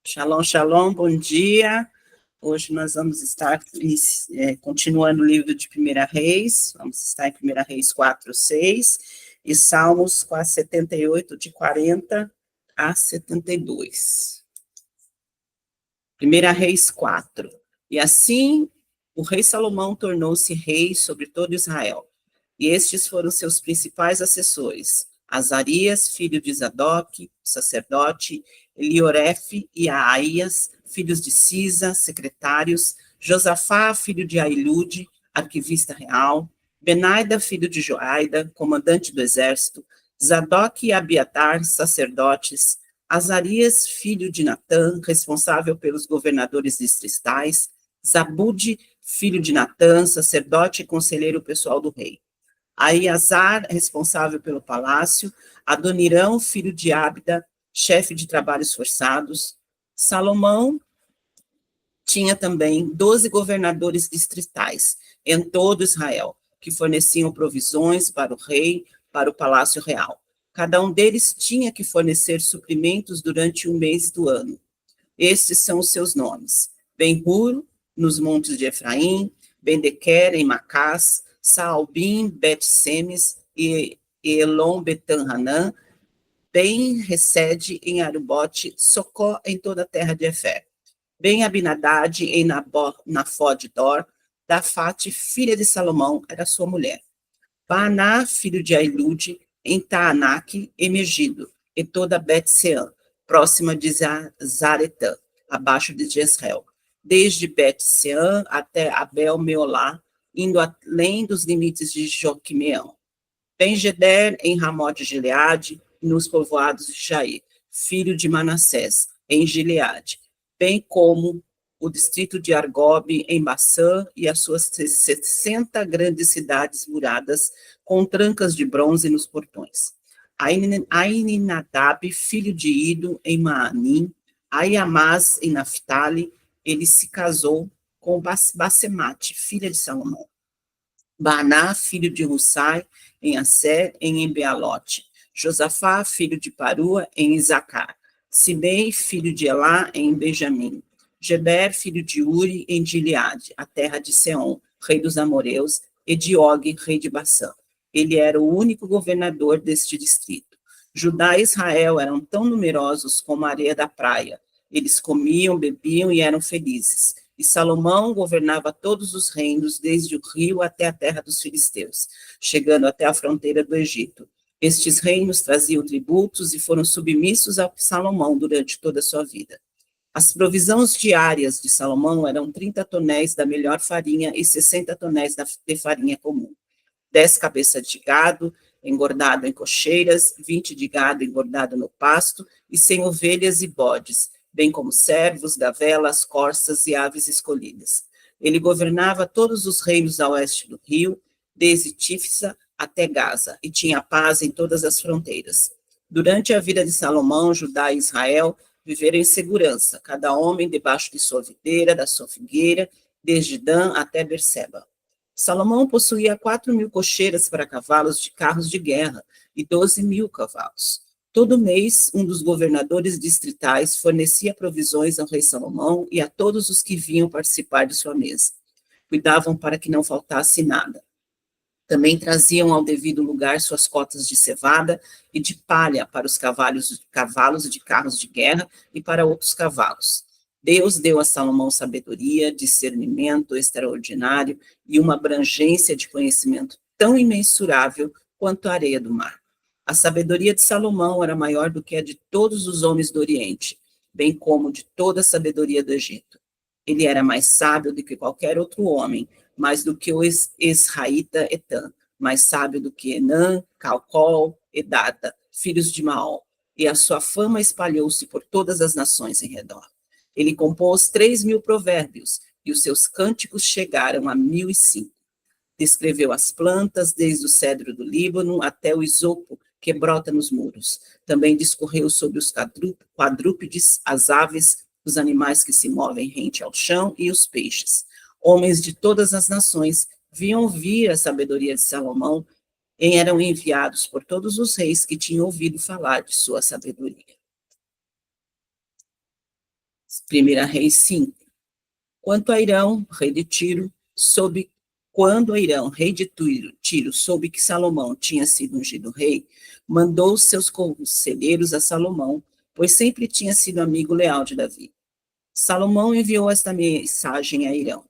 Shalom, shalom, bom dia. Hoje nós vamos estar continuando o livro de 1 Reis, vamos estar em 1 Reis 4, 6, e Salmos 78, de 40 a 72. 1 Reis 4. E assim o rei Salomão tornou-se rei sobre todo Israel, e estes foram seus principais assessores: Azarias, filho de Zadok, sacerdote, Eliorefe e Aaias, filhos de Cisa, secretários, Josafá, filho de Ailude, arquivista real, Benaida, filho de Joaida, comandante do exército, Zadok e Abiatar, sacerdotes, Azarias, filho de Natã, responsável pelos governadores distritais, Zabude, filho de Natã, sacerdote e conselheiro pessoal do rei, Aiasar, responsável pelo palácio, Adonirão, filho de Ábida, chefe de trabalhos forçados. Salomão tinha também 12 governadores distritais em todo Israel, que forneciam provisões para o rei, para o palácio real. Cada um deles tinha que fornecer suprimentos durante um mês do ano. Estes são os seus nomes: Ben-Hur, nos montes de Efraim, Ben-Dequer, em Macás, Saalbim, Bet-Semes e Elon-Betanhanã, Ben-Resede, em Arubote, Socó, em toda a terra de Efer, Ben-Abinadad, em Nafó de Dor, Dafate, filha de Salomão, era sua mulher, Baaná, filho de Ailude, em Taanaque, em Megido, e toda Bet-Seã, próxima de Zaretã, abaixo de Jezreel, desde Bet-Seã até Abel-Meolá, indo além dos limites de Joquimeão. Ben-Geder, em Ramó de Gileade, nos povoados de Jair, filho de Manassés, em Gileade, bem como o distrito de Argobe, em Baçã, e as suas 60 grandes cidades muradas, com trancas de bronze nos portões. Aininadab, filho de Ido, em Maanim, Aiamás, em Naphtali, ele se casou com Basemate, filha de Salomão. Baaná, filho de Hussai, em Asser, em Embealote. Josafá, filho de Parua, em Isacar. Simei, filho de Elá, em Benjamim. Geber, filho de Uri, em Gileade, a terra de Seom, rei dos amoreus, e de Og, rei de Baçã. Ele era o único governador deste distrito. Judá e Israel eram tão numerosos como a areia da praia. Eles comiam, bebiam e eram felizes. E Salomão governava todos os reinos, desde o rio até a terra dos filisteus, chegando até a fronteira do Egito. Estes reinos traziam tributos e foram submissos a Salomão durante toda a sua vida. As provisões diárias de Salomão eram 30 tonéis da melhor farinha e 60 tonéis de farinha comum. 10 cabeças de gado engordado em cocheiras, 20 de gado engordado no pasto, e 100 ovelhas e bodes, bem como servos, gavelas, corças e aves escolhidas. Ele governava todos os reinos a oeste do rio, desde Tifsa até Gaza, e tinha paz em todas as fronteiras. Durante a vida de Salomão, Judá e Israel viveram em segurança, cada homem debaixo de sua videira, da sua figueira, desde Dan até Berseba. Salomão possuía 4.000 cocheiras para cavalos de carros de guerra e 12.000 cavalos. Todo mês, um dos governadores distritais fornecia provisões ao rei Salomão e a todos os que vinham participar de sua mesa. Cuidavam para que não faltasse nada. Também traziam ao devido lugar suas cotas de cevada e de palha para os cavalos e de carros de guerra e para outros cavalos. Deus deu a Salomão sabedoria, discernimento extraordinário e uma abrangência de conhecimento tão imensurável quanto a areia do mar. A sabedoria de Salomão era maior do que a de todos os homens do Oriente, bem como de toda a sabedoria do Egito. Ele era mais sábio do que qualquer outro homem, mais do que o Esraíta Etã, mais sábio do que Enã, Calcol e Data, filhos de Maol, e a sua fama espalhou-se por todas as nações em redor. Ele compôs 3.000 provérbios, e os seus cânticos chegaram a 1.005. Descreveu as plantas, desde o cedro do Líbano até o isopo que brota nos muros. Também discorreu sobre os quadrúpedes, as aves, os animais que se movem rente ao chão e os peixes. Homens de todas as nações vinham ouvir a sabedoria de Salomão e eram enviados por todos os reis que tinham ouvido falar de sua sabedoria. 1 Reis 5. Quanto a Irão, rei de Tiro, quando Irão, rei de Tiro, soube que Salomão tinha sido ungido rei, mandou seus conselheiros a Salomão, pois sempre tinha sido amigo leal de Davi. Salomão enviou esta mensagem a Irão: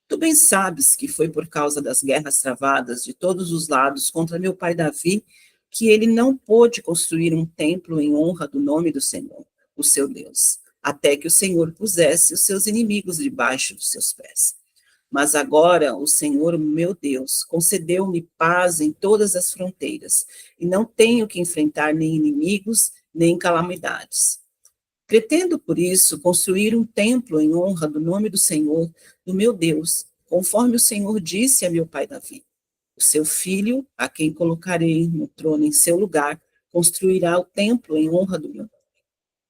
Tu bem sabes que foi por causa das guerras travadas de todos os lados contra meu pai Davi que ele não pôde construir um templo em honra do nome do Senhor, o seu Deus, até que o Senhor pusesse os seus inimigos debaixo dos seus pés. Mas agora o Senhor, meu Deus, concedeu-me paz em todas as fronteiras, e não tenho que enfrentar nem inimigos, nem calamidades. Pretendo, por isso, construir um templo em honra do nome do Senhor, do meu Deus, conforme o Senhor disse a meu pai Davi. O seu filho, a quem colocarei no trono em seu lugar, construirá o templo em honra do meu nome.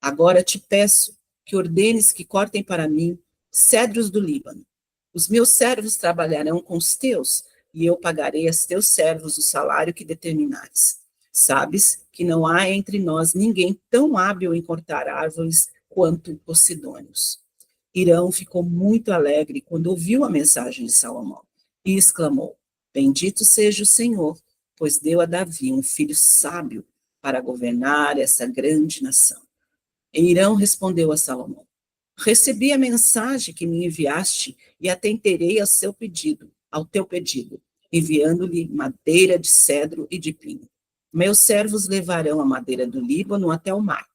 Agora te peço que ordenes que cortem para mim cedros do Líbano. Os meus servos trabalharão com os teus, e eu pagarei a teus servos o salário que determinares. Sabes que não há entre nós ninguém tão hábil em cortar árvores quanto os sidônios. Irão ficou muito alegre quando ouviu a mensagem de Salomão e exclamou: Bendito seja o Senhor, pois deu a Davi um filho sábio para governar essa grande nação. E Irão respondeu a Salomão: Recebi a mensagem que me enviaste e atenderei ao teu pedido, enviando-lhe madeira de cedro e de pinho. Meus servos levarão a madeira do Líbano até o mar,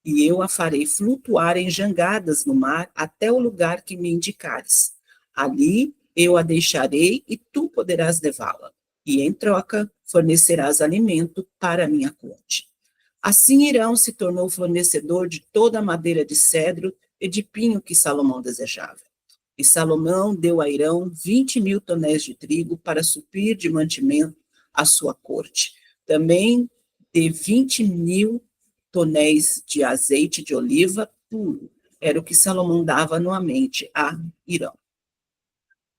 e eu a farei flutuar em jangadas no mar até o lugar que me indicares. Ali eu a deixarei e tu poderás levá-la, e em troca fornecerás alimento para a minha corte. Assim Irão se tornou fornecedor de toda a madeira de cedro e de pinho que Salomão desejava. E Salomão deu a Irão 20.000 tonéis de trigo para suprir de mantimento a sua corte. Também de 20.000 tonéis de azeite de oliva puro. Era o que Salomão dava anualmente a Irão.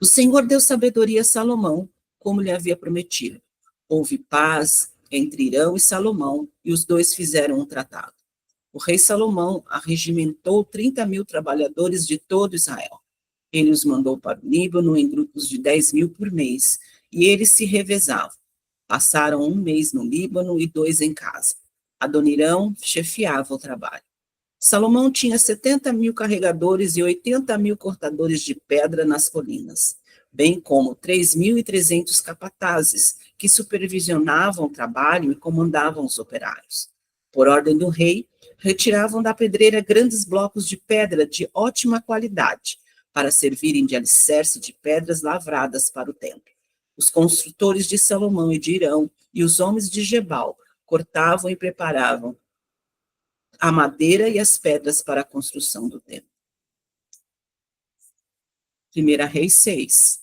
O Senhor deu sabedoria a Salomão, como lhe havia prometido. Houve paz entre Irão e Salomão, e os dois fizeram um tratado. O rei Salomão arregimentou 30.000 trabalhadores de todo Israel. Ele os mandou para o Líbano em grupos de 10.000 por mês, e eles se revezavam. Passaram 1 mês no Líbano e 2 em casa. Adonirão chefiava o trabalho. Salomão tinha 70.000 carregadores e 80.000 cortadores de pedra nas colinas, bem como 3.300 capatazes, que supervisionavam o trabalho e comandavam os operários. Por ordem do rei, retiravam da pedreira grandes blocos de pedra de ótima qualidade, para servirem de alicerce de pedras lavradas para o templo. Os construtores de Salomão e de Irão e os homens de Gebal cortavam e preparavam a madeira e as pedras para a construção do templo. 1 Reis 6.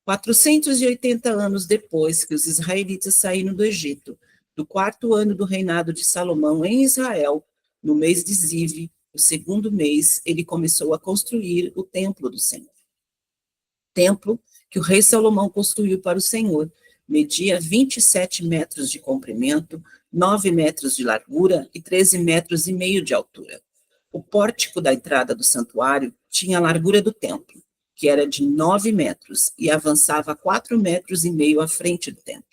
480 anos depois que os israelitas saíram do Egito, do 4º ano do reinado de Salomão em Israel, no mês de Zive, o 2º mês, ele começou a construir o templo do Senhor. Templo que o rei Salomão construiu para o Senhor, media 27 metros de comprimento, 9 metros de largura e 13 metros e meio de altura. O pórtico da entrada do santuário tinha a largura do templo, que era de 9 metros, e avançava 4 metros e meio à frente do templo.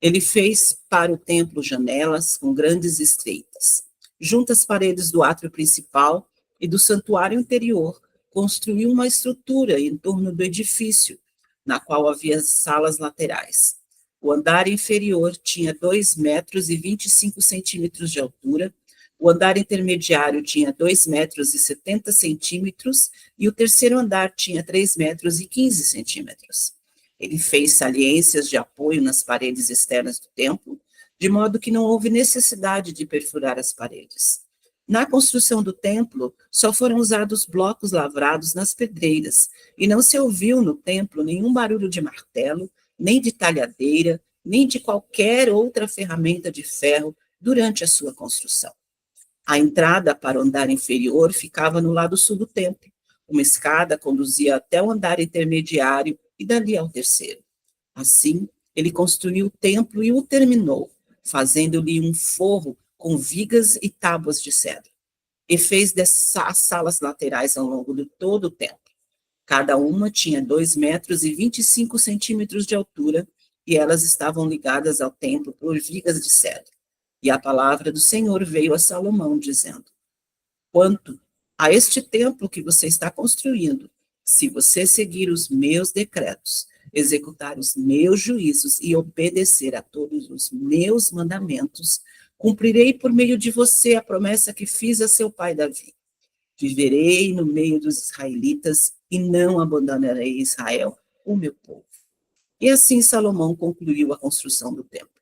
Ele fez para o templo janelas com grandes estreitas. Junto às paredes do átrio principal e do santuário interior, construiu uma estrutura em torno do edifício, na qual havia salas laterais. O andar inferior tinha 2 metros e 25 centímetros de altura, o andar intermediário tinha 2 metros e 70 centímetros e o terceiro andar tinha 3 metros e 15 centímetros. Ele fez saliências de apoio nas paredes externas do templo, de modo que não houve necessidade de perfurar as paredes. Na construção do templo, só foram usados blocos lavrados nas pedreiras, e não se ouviu no templo nenhum barulho de martelo, nem de talhadeira, nem de qualquer outra ferramenta de ferro durante a sua construção. A entrada para o andar inferior ficava no lado sul do templo. Uma escada conduzia até o andar intermediário e dali ao terceiro. Assim, ele construiu o templo e o terminou, fazendo-lhe um forro com vigas e tábuas de cedro. e fez dessas salas laterais ao longo de todo o templo. Cada uma tinha 2,25 metros de altura, e elas estavam ligadas ao templo por vigas de cedro. E a palavra do Senhor veio a Salomão, dizendo: quanto a este templo que você está construindo, se você seguir os meus decretos, executar os meus juízos e obedecer a todos os meus mandamentos, cumprirei por meio de você a promessa que fiz a seu pai Davi. Viverei no meio dos israelitas e não abandonarei Israel, o meu povo. E assim Salomão concluiu a construção do templo.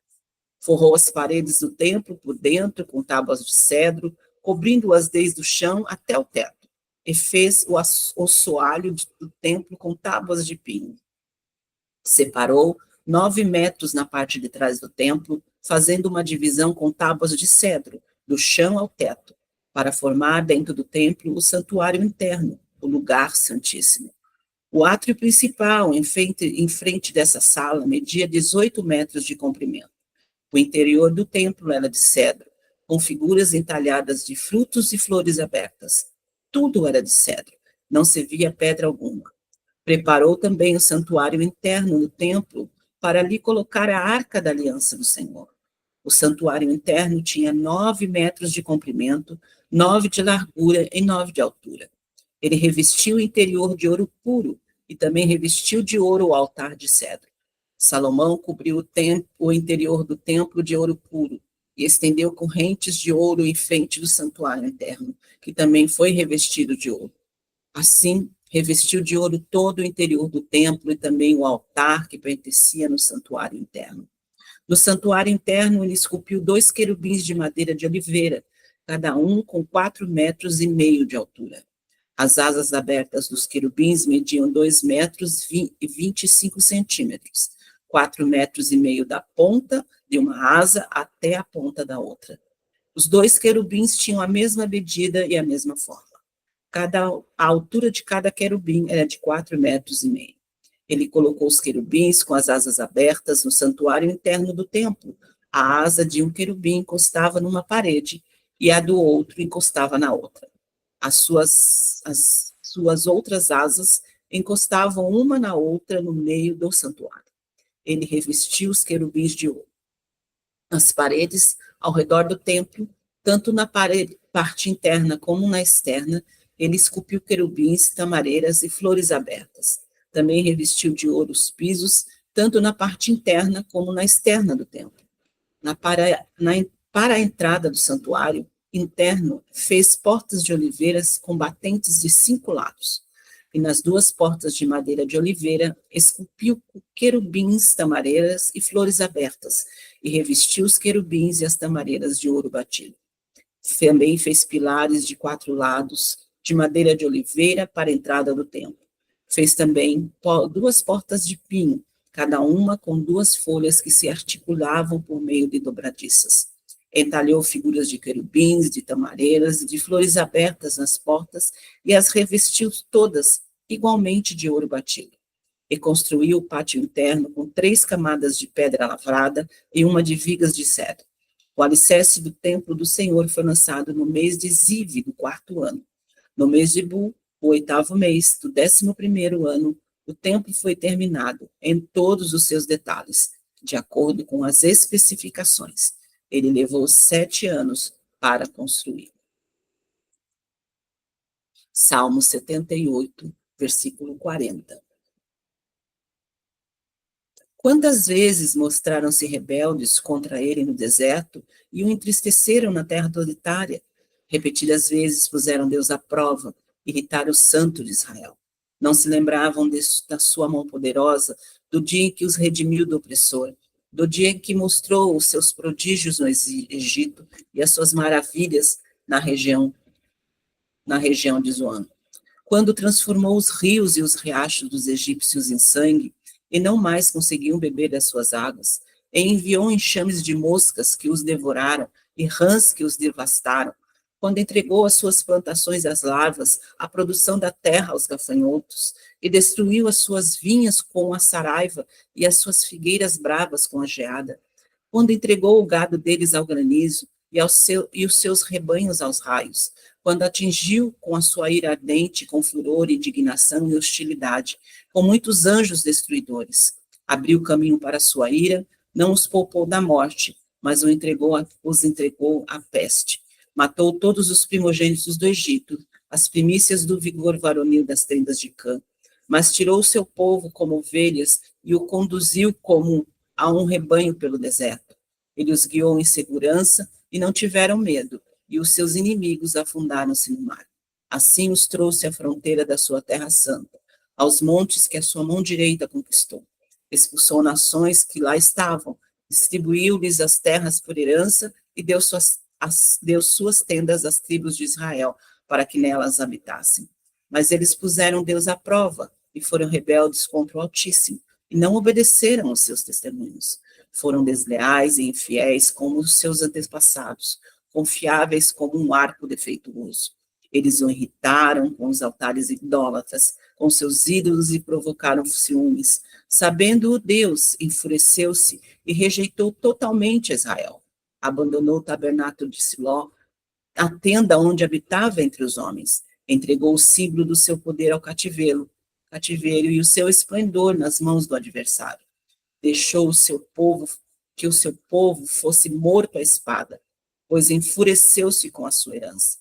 Forrou as paredes do templo por dentro com tábuas de cedro, cobrindo-as desde o chão até o teto, e fez o assoalho do templo com tábuas de pinho. Separou 9 metros na parte de trás do templo, fazendo uma divisão com tábuas de cedro, do chão ao teto, para formar dentro do templo o santuário interno, o lugar santíssimo. O átrio principal, em frente dessa sala, media 18 metros de comprimento. O interior do templo era de cedro, com figuras entalhadas de frutos e flores abertas. Tudo era de cedro, não se via pedra alguma. Preparou também o santuário interno do templo para ali colocar a arca da aliança do Senhor. O santuário interno tinha 9 metros de comprimento, 9 de largura e 9 de altura. Ele revestiu o interior de ouro puro e também revestiu de ouro o altar de cedro. Salomão cobriu o interior do templo de ouro puro e estendeu correntes de ouro em frente do santuário interno, que também foi revestido de ouro. Assim, revestiu de ouro todo o interior do templo e também o altar que pertencia no santuário interno. No santuário interno, ele esculpiu 2 querubins de madeira de oliveira, cada um com 4,5 metros de altura. As asas abertas dos querubins mediam 2,25 metros, 4,5 metros da ponta de uma asa até a ponta da outra. Os 2 querubins tinham a mesma medida e a mesma forma. A altura de cada querubim era de 4,5 metros. Ele colocou os querubins com as asas abertas no santuário interno do templo. A asa de um querubim encostava numa parede e a do outro encostava na outra. As suas outras asas encostavam uma na outra no meio do santuário. Ele revestiu os querubins de ouro. As paredes ao redor do templo, tanto na parte interna como na externa, ele esculpiu querubins, tamareiras e flores abertas. Também revestiu de ouro os pisos, tanto na parte interna como na externa do templo. Para a entrada do santuário interno, fez portas de oliveiras com batentes de 5 lados. E nas 2 portas de madeira de oliveira, esculpiu querubins, tamareiras e flores abertas, e revestiu os querubins e as tamareiras de ouro batido. Também fez pilares de 4 lados, de madeira de oliveira, para a entrada do templo. Fez também 2 portas de pinho, cada uma com 2 folhas que se articulavam por meio de dobradiças. Entalhou figuras de querubins, de tamareiras e de flores abertas nas portas e as revestiu todas igualmente de ouro batido. E construiu o pátio interno com 3 camadas de pedra lavrada e uma de vigas de cedro. O alicerce do templo do Senhor foi lançado no mês de Zive, do 4º ano. No mês de Bu, o 8º mês do 11º ano, o templo foi terminado em todos os seus detalhes, de acordo com as especificações. Ele levou 7 anos para construir. Salmo 78, versículo 40. Quantas vezes mostraram-se rebeldes contra ele no deserto e o entristeceram na terra solitária? Repetidas vezes puseram Deus à prova, irritaram o Santo de Israel. Não se lembravam da sua mão poderosa, do dia em que os redimiu do opressor, do dia em que mostrou os seus prodígios no Egito e as suas maravilhas na região de Zoan. Quando transformou os rios e os riachos dos egípcios em sangue, e não mais conseguiam beber das suas águas, e enviou enxames de moscas que os devoraram, e rãs que os devastaram, quando entregou as suas plantações às larvas, a produção da terra aos gafanhotos, e destruiu as suas vinhas com a saraiva, e as suas figueiras bravas com a geada, quando entregou o gado deles ao granizo, e os seus rebanhos aos raios, quando atingiu com a sua ira ardente, com furor, indignação e hostilidade, com muitos anjos destruidores. Abriu caminho para a sua ira, não os poupou da morte, mas os entregou à peste. Matou todos os primogênitos do Egito, as primícias do vigor varonil das tendas de Cã, mas tirou o seu povo como ovelhas e o conduziu como a um rebanho pelo deserto. Ele os guiou em segurança e não tiveram medo, e os seus inimigos afundaram-se no mar. Assim os trouxe à fronteira da sua terra santa, aos montes que a sua mão direita conquistou. Expulsou nações que lá estavam, distribuiu-lhes as terras por herança e deu suas tendas às tribos de Israel, para que nelas habitassem. Mas eles puseram Deus à prova e foram rebeldes contra o Altíssimo, e não obedeceram aos seus testemunhos. Foram desleais e infiéis como os seus antepassados, confiáveis como um arco defeituoso. Eles o irritaram com os altares idólatras, com seus ídolos e provocaram ciúmes. Sabendo-o Deus, enfureceu-se e rejeitou totalmente Israel. Abandonou o tabernáculo de Siló, a tenda onde habitava entre os homens. Entregou o símbolo do seu poder ao cativeiro e o seu esplendor nas mãos do adversário. Deixou que o seu povo fosse morto à espada, pois enfureceu-se com a sua herança.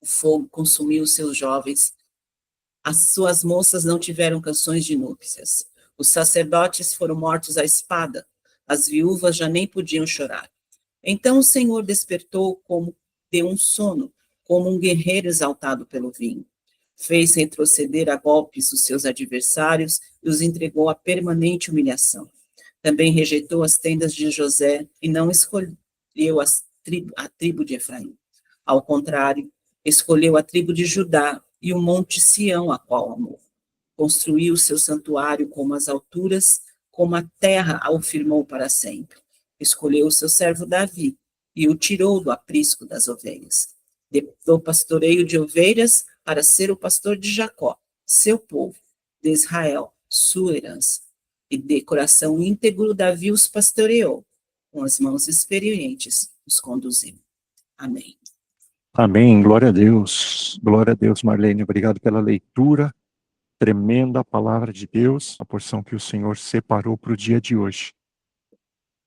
O fogo consumiu os seus jovens, as suas moças não tiveram canções de núpcias. Os sacerdotes foram mortos à espada, as viúvas já nem podiam chorar. Então o Senhor despertou como de um sono, como um guerreiro exaltado pelo vinho. Fez retroceder a golpes os seus adversários e os entregou à permanente humilhação. Também rejeitou as tendas de José e não escolheu a tribo de Efraim. Ao contrário, escolheu a tribo de Judá e o monte Sião, a qual amou. Construiu seu santuário como as alturas, como a terra o firmou para sempre. Escolheu o seu servo Davi e o tirou do aprisco das ovelhas. Do pastoreio de ovelhas para ser o pastor de Jacó, seu povo, de Israel, sua herança. E de coração íntegro Davi os pastoreou, com as mãos experientes os conduziu. Amém. Amém, glória a Deus, Marlene, obrigado pela leitura, tremenda palavra de Deus, a porção que o Senhor separou para o dia de hoje.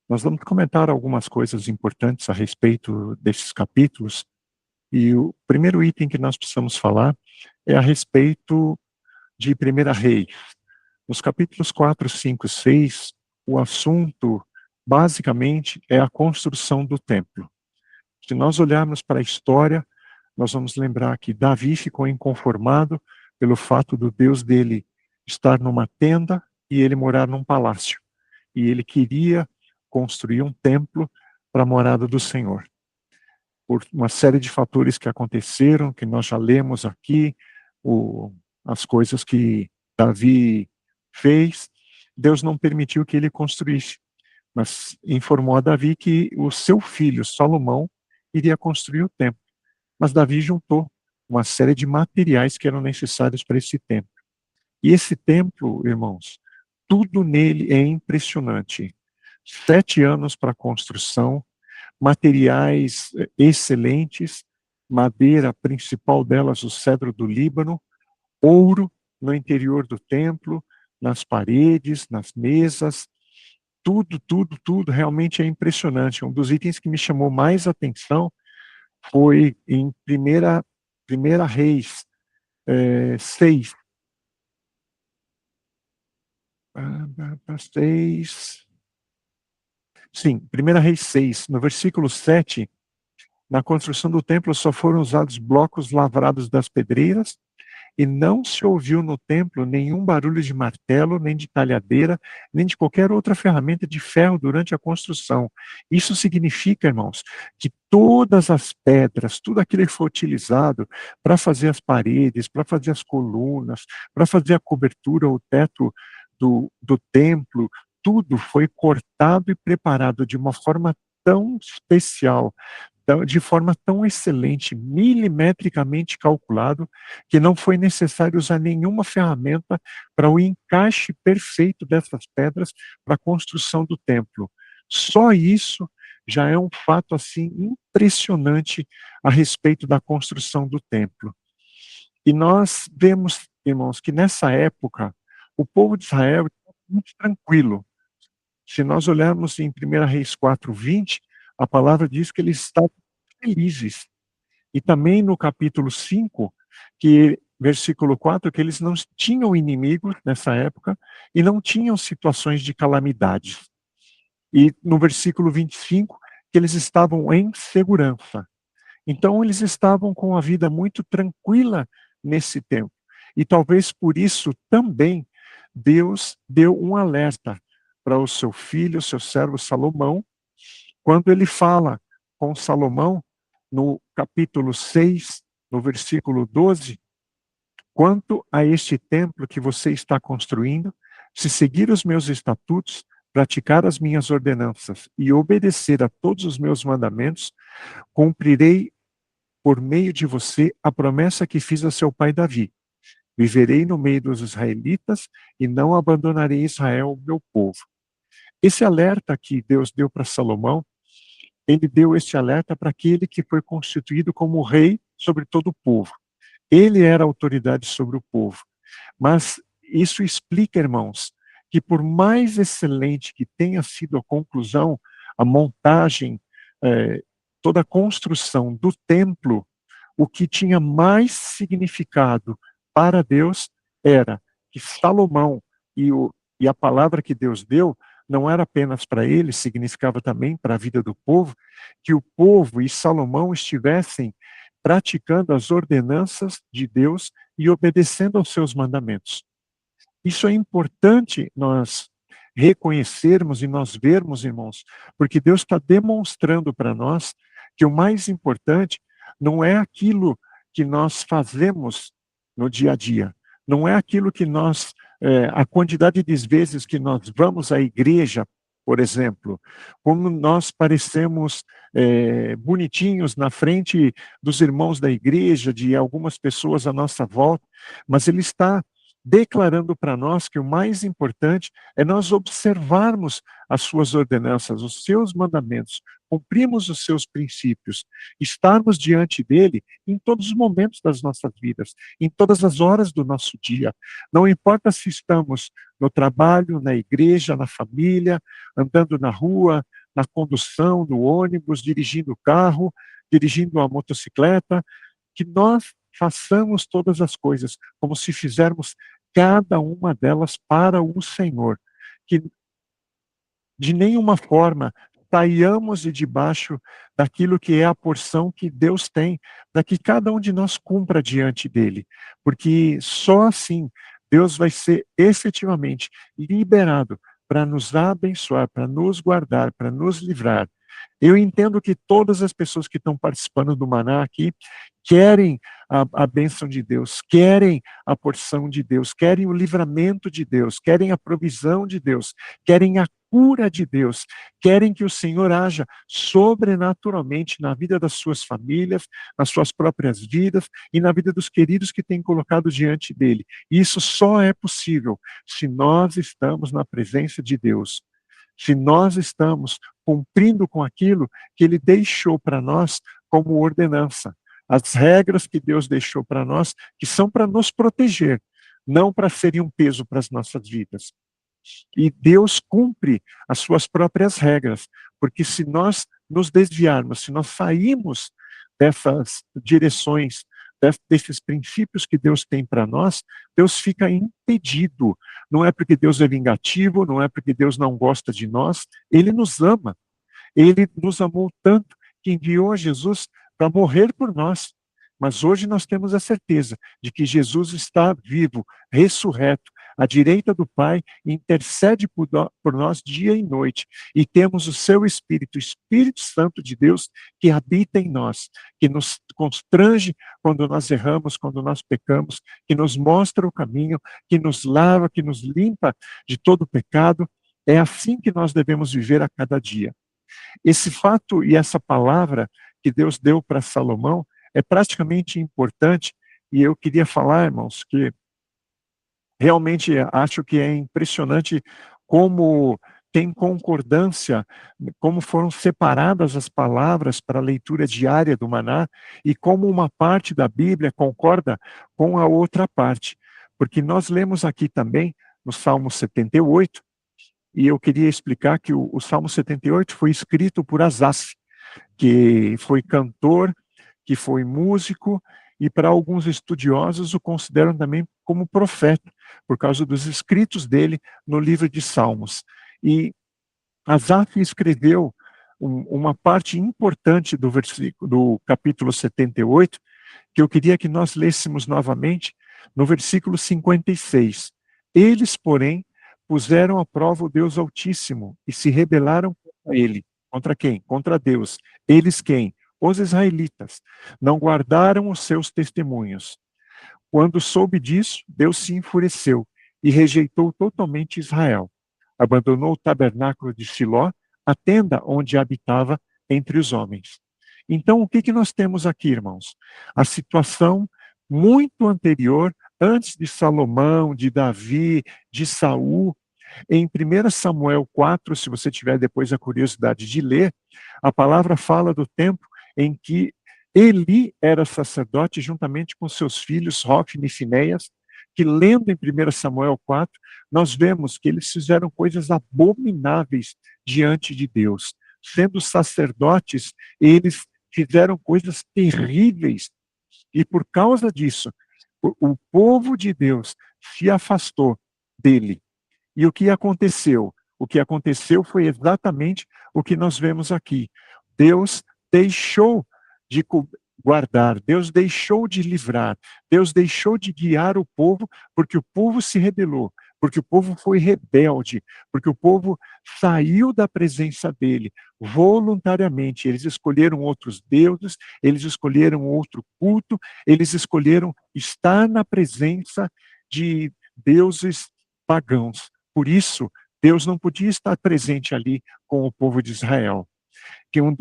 Nós vamos comentar algumas coisas importantes a respeito desses capítulos, e o primeiro item que nós precisamos falar é a respeito de 1 Reis. Nos capítulos 4, 5 e 6, o assunto, basicamente, é a construção do templo. Se nós olharmos para a história, nós vamos lembrar que Davi ficou inconformado pelo fato do Deus dele estar numa tenda e ele morar num palácio. E ele queria construir um templo para a morada do Senhor. Por uma série de fatores que aconteceram, que nós já lemos aqui, as coisas que Davi fez, Deus não permitiu que ele construísse, mas informou a Davi que o seu filho, Salomão, iria construir o templo. Mas Davi juntou uma série de materiais que eram necessários para esse templo. E esse templo, irmãos, tudo nele é impressionante. 7 anos para a construção, materiais excelentes, madeira principal delas, o cedro do Líbano, ouro no interior do templo, nas paredes, nas mesas, tudo realmente é impressionante. Um dos itens que me chamou mais atenção foi em 1 Reis 6. 6. Sim, 1 Reis 6, no versículo 7, na construção do templo só foram usados blocos lavrados das pedreiras, e não se ouviu no templo nenhum barulho de martelo, nem de talhadeira, nem de qualquer outra ferramenta de ferro durante a construção. Isso significa, irmãos, que todas as pedras, tudo aquilo que foi utilizado para fazer as paredes, para fazer as colunas, para fazer a cobertura, o teto do templo, tudo foi cortado e preparado de uma forma tão especial, de forma tão excelente, milimetricamente calculado, que não foi necessário usar nenhuma ferramenta para o encaixe perfeito dessas pedras para a construção do templo. Só isso já é um fato assim impressionante a respeito da construção do templo. E nós vemos, irmãos, que nessa época o povo de Israel estava muito tranquilo. Se nós olharmos em 1 Reis 4:20, a palavra diz que eles estavam felizes. E também no capítulo 5, que versículo 4, que eles não tinham inimigos nessa época e não tinham situações de calamidades. E no versículo 25, que eles estavam em segurança. Então eles estavam com a vida muito tranquila nesse tempo. E talvez por isso também Deus deu um alerta para o seu filho, seu servo Salomão, quando ele fala com Salomão, no capítulo 6, no versículo 12, quanto a este templo que você está construindo, se seguir os meus estatutos, praticar as minhas ordenanças e obedecer a todos os meus mandamentos, cumprirei por meio de você a promessa que fiz a seu pai Davi. Viverei no meio dos israelitas e não abandonarei Israel, meu povo. Esse alerta que Deus deu para Salomão, ele deu esse alerta para aquele que foi constituído como rei sobre todo o povo. Ele era a autoridade sobre o povo. Mas isso explica, irmãos, que por mais excelente que tenha sido a conclusão, a montagem, toda a construção do templo, o que tinha mais significado para Deus era que Salomão e a palavra que Deus deu não era apenas para ele, significava também para a vida do povo, que o povo e Salomão estivessem praticando as ordenanças de Deus e obedecendo aos seus mandamentos. Isso é importante nós reconhecermos e nós vermos, irmãos, porque Deus está demonstrando para nós que o mais importante não é aquilo que nós fazemos no dia a dia, não é aquilo que nós, a quantidade de vezes que nós vamos à igreja, por exemplo, como nós parecemos bonitinhos na frente dos irmãos da igreja, de algumas pessoas à nossa volta, mas Ele está declarando para nós que o mais importante é nós observarmos as suas ordenanças, os seus mandamentos, cumprirmos os seus princípios, estarmos diante dele em todos os momentos das nossas vidas, em todas as horas do nosso dia. Não importa se estamos no trabalho, na igreja, na família, andando na rua, na condução, no ônibus, dirigindo o carro, dirigindo a motocicleta, que nós façamos todas as coisas como se fizermos cada uma delas para o Senhor, que de nenhuma forma saiamos de debaixo daquilo que é a porção que Deus tem, para que cada um de nós cumpra diante dele, porque só assim Deus vai ser efetivamente liberado para nos abençoar, para nos guardar, para nos livrar. Eu entendo que todas as pessoas que estão participando do Maná aqui querem a bênção de Deus, querem a porção de Deus, querem o livramento de Deus, querem a provisão de Deus, querem a cura de Deus, querem que o Senhor haja sobrenaturalmente na vida das suas famílias, nas suas próprias vidas e na vida dos queridos que têm colocado diante dele. E isso só é possível se nós estamos na presença de Deus, se nós estamos cumprindo com aquilo que ele deixou para nós como ordenança. As regras que Deus deixou para nós, que são para nos proteger, não para serem um peso para as nossas vidas. E Deus cumpre as suas próprias regras, porque se nós nos desviarmos, se nós sairmos dessas direções, desses princípios que Deus tem para nós, Deus fica impedido. Não é porque Deus é vingativo, não é porque Deus não gosta de nós, Ele nos ama. Ele nos amou tanto que enviou a Jesus para morrer por nós. Mas hoje nós temos a certeza de que Jesus está vivo, ressurreto, à direita do Pai, e intercede por nós dia e noite. E temos o seu Espírito, o Espírito Santo de Deus, que habita em nós, que nos constrange quando nós erramos, quando nós pecamos, que nos mostra o caminho, que nos lava, que nos limpa de todo pecado. É assim que nós devemos viver a cada dia. Esse fato e essa palavra que Deus deu para Salomão é praticamente importante, e eu queria falar, irmãos, que realmente acho que é impressionante como tem concordância, como foram separadas as palavras para a leitura diária do maná, e como uma parte da Bíblia concorda com a outra parte. Porque nós lemos aqui também, no Salmo 78, e eu queria explicar que o Salmo 78 foi escrito por Asaf, que foi cantor, que foi músico, e para alguns estudiosos o consideram também como profeta, por causa dos escritos dele no livro de Salmos. E Asaf escreveu uma parte importante do capítulo 78, que eu queria que nós lêssemos novamente, no versículo 56. Eles, porém, puseram à prova o Deus Altíssimo e se rebelaram contra ele. Contra quem? Contra Deus. Eles quem? Os israelitas. Não guardaram os seus testemunhos. Quando soube disso, Deus se enfureceu e rejeitou totalmente Israel. Abandonou o tabernáculo de Siló, a tenda onde habitava entre os homens. Então, o que nós temos aqui, irmãos? A situação muito anterior, antes de Salomão, de Davi, de Saul. Em 1 Samuel 4, se você tiver depois a curiosidade de ler, a palavra fala do tempo em que Eli era sacerdote juntamente com seus filhos, Hofni e Finéias, que lendo em 1 Samuel 4, nós vemos que eles fizeram coisas abomináveis diante de Deus. Sendo sacerdotes, eles fizeram coisas terríveis. E por causa disso, o povo de Deus se afastou dele. E o que aconteceu? O que aconteceu foi exatamente o que nós vemos aqui. Deus deixou de guardar, Deus deixou de livrar, Deus deixou de guiar o povo, porque o povo se rebelou, porque o povo foi rebelde, porque o povo saiu da presença dele voluntariamente. Eles escolheram outros deuses, eles escolheram outro culto, eles escolheram estar na presença de deuses pagãos. Por isso, Deus não podia estar presente ali com o povo de Israel.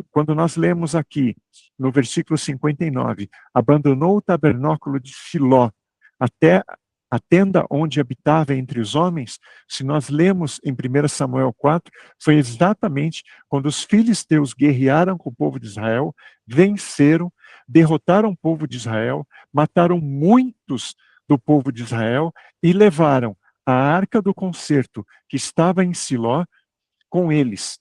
Quando nós lemos aqui, no versículo 59, abandonou o tabernáculo de Siló até a tenda onde habitava entre os homens, se nós lemos em 1 Samuel 4, foi exatamente quando os filisteus guerrearam com o povo de Israel, venceram, derrotaram o povo de Israel, mataram muitos do povo de Israel e levaram a arca do concerto que estava em Siló com eles.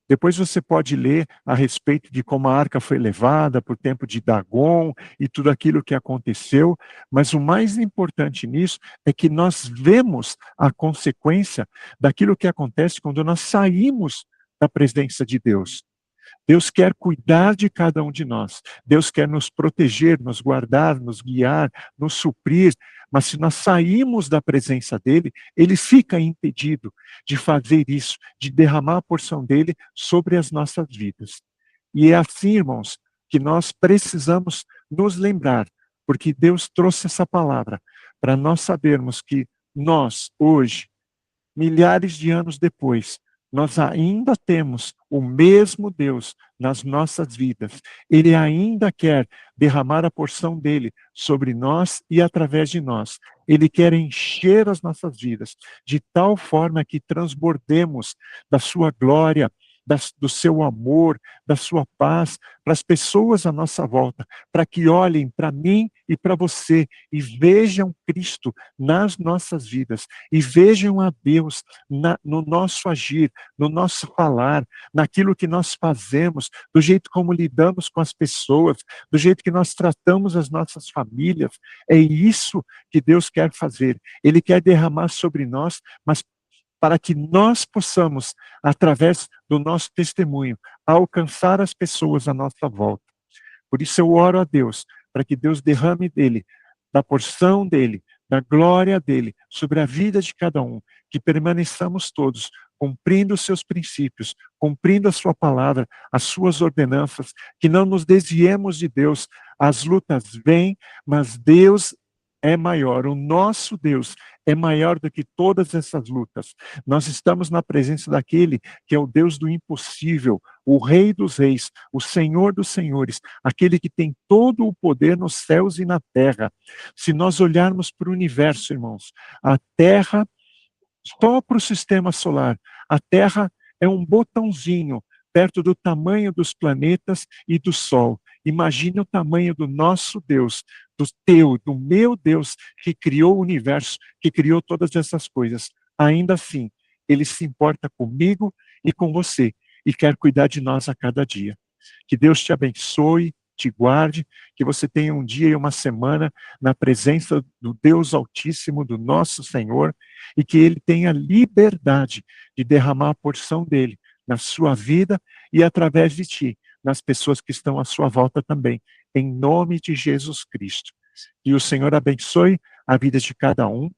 Depois você pode ler a respeito de como a arca foi levada por tempo de Dagon e tudo aquilo que aconteceu, mas o mais importante nisso é que nós vemos a consequência daquilo que acontece quando nós saímos da presença de Deus. Deus quer cuidar de cada um de nós. Deus quer nos proteger, nos guardar, nos guiar, nos suprir. Mas se nós saímos da presença dele, ele fica impedido de fazer isso, de derramar a porção dele sobre as nossas vidas. E é assim, irmãos, que nós precisamos nos lembrar, porque Deus trouxe essa palavra para nós sabermos que nós, hoje, milhares de anos depois, nós ainda temos o mesmo Deus nas nossas vidas. Ele ainda quer derramar a porção dele sobre nós e através de nós. Ele quer encher as nossas vidas de tal forma que transbordemos da sua glória, do seu amor, da sua paz, para as pessoas à nossa volta, para que olhem para mim e para você e vejam Cristo nas nossas vidas e vejam a Deus no nosso agir, no nosso falar, naquilo que nós fazemos, do jeito como lidamos com as pessoas, do jeito que nós tratamos as nossas famílias. É isso que Deus quer fazer. Ele quer derramar sobre nós, mas para que nós possamos, através do nosso testemunho, alcançar as pessoas à nossa volta. Por isso eu oro a Deus, para que Deus derrame dele, da porção dele, da glória dele, sobre a vida de cada um, que permaneçamos todos cumprindo os seus princípios, cumprindo a sua palavra, as suas ordenanças, que não nos desviemos de Deus. As lutas vêm, mas Deus é maior, o nosso Deus é maior do que todas essas lutas. Nós estamos na presença daquele que é o Deus do impossível, o Rei dos Reis, o Senhor dos Senhores, aquele que tem todo o poder nos céus e na terra. Se nós olharmos para o universo, irmãos, a Terra, só para o sistema solar, A Terra é um botãozinho perto do tamanho dos planetas e do Sol. Imagine o tamanho do nosso Deus, do meu Deus, que criou o universo, que criou todas essas coisas. Ainda assim, Ele se importa comigo e com você, e quer cuidar de nós a cada dia. Que Deus te abençoe, te guarde, que você tenha um dia e uma semana na presença do Deus Altíssimo, do nosso Senhor, e que Ele tenha liberdade de derramar a porção dEle na sua vida e através de ti, nas pessoas que estão à sua volta também, em nome de Jesus Cristo. Que o Senhor abençoe a vida de cada um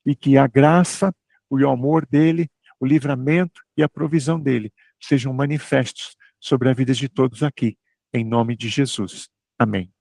e que a graça, o amor dEle, o livramento e a provisão dEle sejam manifestos sobre a vida de todos aqui, em nome de Jesus. Amém.